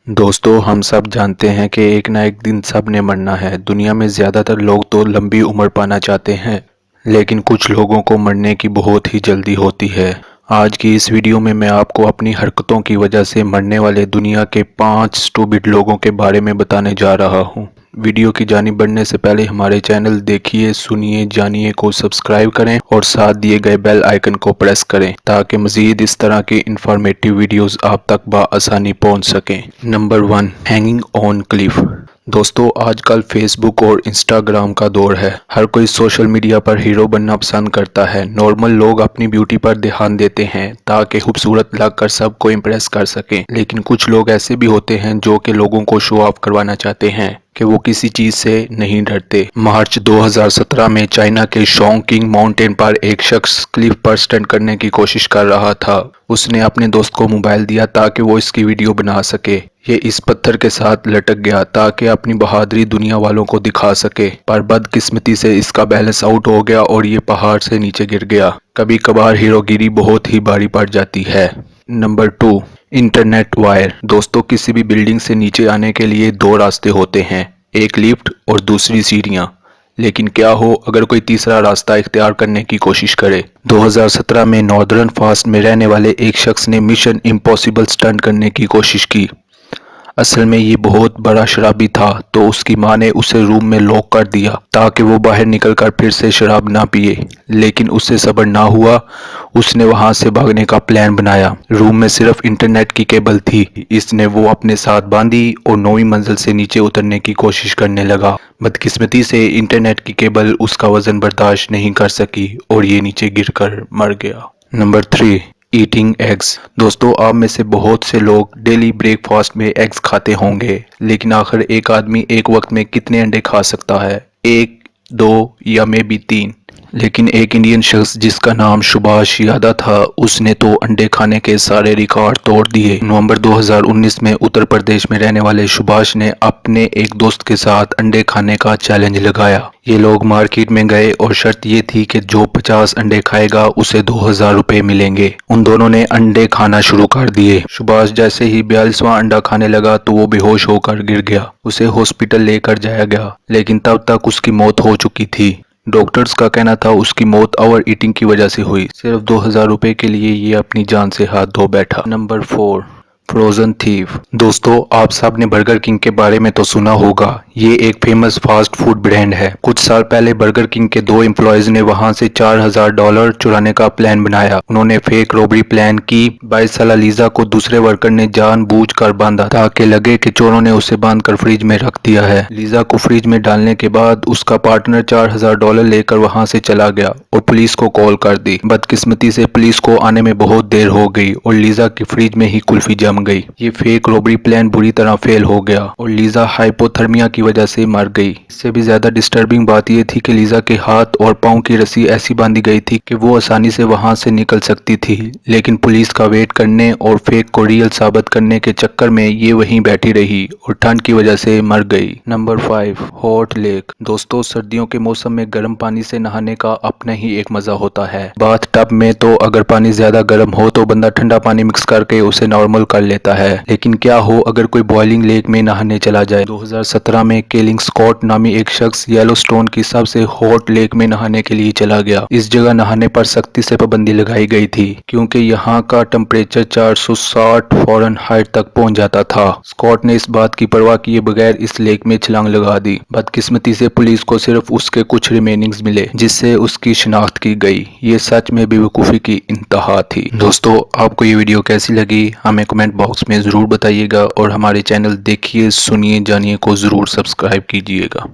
دوستو ہم سب جانتے ہیں کہ ایک نہ ایک دن سب نے مرنا ہے۔ دنیا میں زیادہ تر لوگ تو لمبی عمر پانا چاہتے ہیں، لیکن کچھ لوگوں کو مرنے کی بہت ہی جلدی ہوتی ہے۔ آج کی اس ویڈیو میں آپ کو اپنی حرکتوں کی وجہ سے مرنے والے دنیا کے 5 اسٹوپڈ لوگوں کے بارے میں بتانے جا رہا ہوں۔ ویڈیو کی جانب بڑھنے سے پہلے ہمارے چینل دیکھیے، سنیے، جانیے کو سبسکرائب کریں اور ساتھ دیے گئے بیل آئیکن کو پریس کریں تاکہ مزید اس طرح کی انفارمیٹیو ویڈیوز آپ تک بآسانی پہنچ سکیں۔ نمبر 1، ہینگنگ آن کلف۔ دوستو آج کل فیس بک اور انسٹاگرام کا دور ہے۔ ہر کوئی سوشل میڈیا پر ہیرو بننا پسند کرتا ہے۔ نارمل لوگ اپنی بیوٹی پر دھیان دیتے ہیں تاکہ خوبصورت لگ کر سب کو امپریس کر سکیں، لیکن کچھ لوگ ایسے بھی ہوتے ہیں جو کہ لوگوں کو شو آف کروانا چاہتے ہیں کہ وہ کسی چیز سے نہیں ڈرتے۔ مارچ 2017 میں چائنا کے شانگقنگ ماؤنٹین پر ایک شخص کلف پر سٹنٹ کرنے کی کوشش کر رہا تھا۔ اس نے اپنے دوست کو موبائل دیا تاکہ وہ اس کی ویڈیو بنا سکے۔ یہ اس پتھر کے ساتھ لٹک گیا تاکہ اپنی بہادری دنیا والوں کو دکھا سکے، پر بدقسمتی سے اس کا بیلنس آؤٹ ہو گیا اور یہ پہاڑ سے نیچے گر گیا۔ کبھی کبھار ہیروگیری بہت ہی بھاری پڑ جاتی ہے۔ Number 2، internet wire. دوستو کسی بھی بلڈنگ سے نیچے آنے کے لیے 2 راستے ہوتے ہیں، ایک لفٹ اور دوسری سیڑھیاں، لیکن کیا ہو اگر کوئی تیسرا راستہ اختیار کرنے کی کوشش کرے؟ 2017 میں ناردرن فاسٹ میں رہنے والے ایک شخص نے مشن امپاسبل سٹنٹ کرنے کی کوشش کی۔ اصل میں یہ بہت بڑا شرابی تھا، تو اس کی ماں نے اسے روم میں لاک کر دیا تاکہ وہ باہر نکل کر پھر سے شراب نہ پیے، لیکن اس سے صبر نہ ہوا۔ اس نے وہاں سے بھاگنے کا پلان بنایا۔ روم میں صرف انٹرنیٹ کی کیبل تھی، اس نے وہ اپنے ساتھ باندھی اور 9ویں منزل سے نیچے اترنے کی کوشش کرنے لگا۔ بدقسمتی سے انٹرنیٹ کی کیبل اس کا وزن برداشت نہیں کر سکی اور یہ نیچے گر کر مر گیا۔ Number 3، eating eggs. دوستو آپ میں سے بہت سے لوگ ڈیلی بریک فاسٹ میں ایگز کھاتے ہوں گے، لیکن آخر ایک آدمی ایک وقت میں کتنے انڈے کھا سکتا ہے؟ 1، 2 یا مے بی 3؟ لیکن ایک انڈین شخص جس کا نام سبھاش یادو تھا، اس نے تو انڈے کھانے کے سارے ریکارڈ توڑ دیے۔ نومبر 2019 میں اتر پردیش میں رہنے والے سبھاش نے اپنے ایک دوست کے ساتھ انڈے کھانے کا چیلنج لگایا۔ یہ لوگ مارکیٹ میں گئے اور شرط یہ تھی کہ جو 50 انڈے کھائے گا اسے 2000 روپے ملیں گے۔ ان دونوں نے انڈے کھانا شروع کر دیے۔ سبھاش جیسے ہی 42واں انڈا کھانے لگا تو وہ بے ہوش ہو کر گر گیا۔ اسے ہاسپٹل لے کر جایا گیا، لیکن تب تک اس کی موت ہو چکی تھی۔ ڈاکٹرز کا کہنا تھا اس کی موت اوور ایٹنگ کی وجہ سے ہوئی۔ صرف 2000 روپے کے لیے یہ اپنی جان سے ہاتھ دھو بیٹھا۔ Number 4، frozen تھیف۔ دوستو آپ سب نے برگر کنگ کے بارے میں تو سنا ہوگا۔ یہ ایک فیمس فاسٹ فوڈ برانڈ ہے۔ کچھ سال پہلے برگر کنگ کے 2 امپلائیز نے وہاں سے $4000 چرانے کا پلان بنایا۔ انہوں نے فیک رابری پلان کی۔ 22 سالہ لیزا کو دوسرے ورکر نے جان بوجھ کر باندھا تاکہ لگے کہ چوروں نے اسے باندھ کر فریج میں رکھ دیا ہے۔ لیزا کو فریج میں ڈالنے کے بعد اس کا پارٹنر $4000 لے کر وہاں سے چلا گیا اور پولیس کو کال کر دی۔ بدقسمتی سے پولیس کو آنے میں بہت دیر ہو گئی اور لیزا کی فریج میں ہی کلفی جم گئی۔ یہ فیک رابری پلان بری طرح فیل ہو گیا اور لیزا ہائپوتھرمیا کی وجہ سے مر گئی۔ اس سے بھی زیادہ ڈسٹربنگ بات یہ تھی کہ لیزا کے ہاتھ اور پاؤں کی رسی ایسی باندھی گئی تھی کہ وہ آسانی سے وہاں سے نکل سکتی تھی، لیکن پولیس کا ویٹ کرنے اور فیک کو ریئل ثابت کرنے کے چکر میں یہ وہیں بیٹھی رہی اور ٹھنڈ کی وجہ سے مر گئی۔ Number 5، hot lake. دوستو سردیوں کے موسم میں گرم پانی سے نہانے کا اپنا ہی ایک مزہ ہوتا ہے۔ باتھ ٹب میں تو اگر پانی زیادہ گرم ہو تو بندہ ٹھنڈا پانی مکس کر کے اسے نارمل کر لیتا ہے، لیکن کیا ہو اگر کوئی بوائلنگ لیک میں نہانے چلا جائے؟ 2017 میں کیلنگ اسکاٹ نامی ایک شخص یلو اسٹون کی سب سے ہاٹ لیک میں نہانے کے لیے چلا گیا۔ اس جگہ نہانے پر سختی سے پابندی لگائی گئی تھی کیونکہ یہاں کا ٹمپریچر 460 فارنہائٹ تک پہنچ جاتا تھا۔ اسکاٹ نے اس بات کی پرواہ کیے بغیر اس لیک میں چھلانگ لگا دی۔ بدقسمتی سے پولیس کو صرف اس کے کچھ ریمیننگز ملے جس سے اس کی شناخت کی گئی۔ یہ سچ میں بے وقوفی کی انتہا تھی۔ دوستو آپ کو یہ ویڈیو کیسی لگی ہمیں کمنٹ باکس میں ضرور بتائیے گا اور ہمارے چینل دیکھیے، سنیے، جانیے کو ضرور سبسکرائب کیجیے گا۔